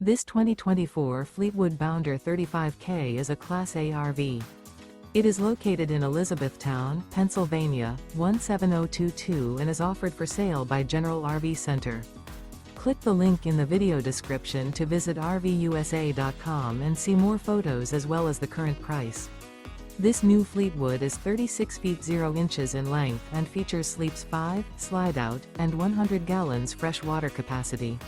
This 2024 Fleetwood Bounder 35K is a Class A RV. It is located in Elizabethtown, Pennsylvania, 17022 and is offered for sale by General RV Center. Click the link in the video description to visit RVUSA.com and see more photos as well as the current price. This new Fleetwood is 36 feet 0 inches in length and features sleeps 5, Slideout, and 100 gallons fresh water capacity.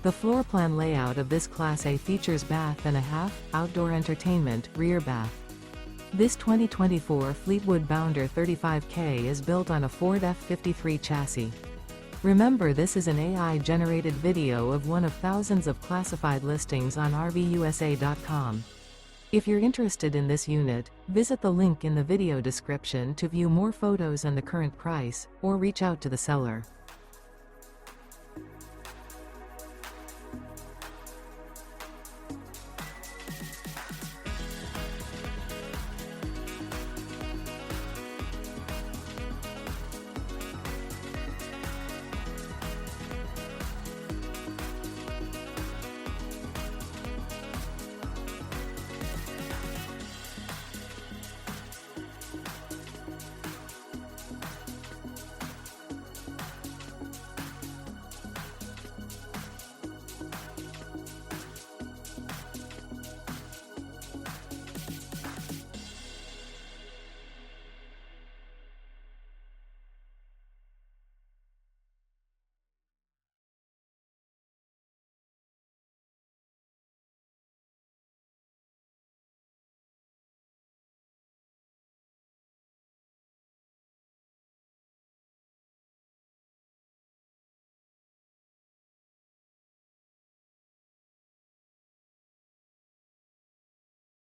The floor plan layout of this Class A features bath and a half, outdoor entertainment, rear bath. This 2024 Fleetwood Bounder 35K is built on a Ford F53 chassis. Remember, this is an AI-generated video of one of thousands of classified listings on RVUSA.com. If you're interested in this unit, visit the link in the video description to view more photos and the current price, or reach out to the seller.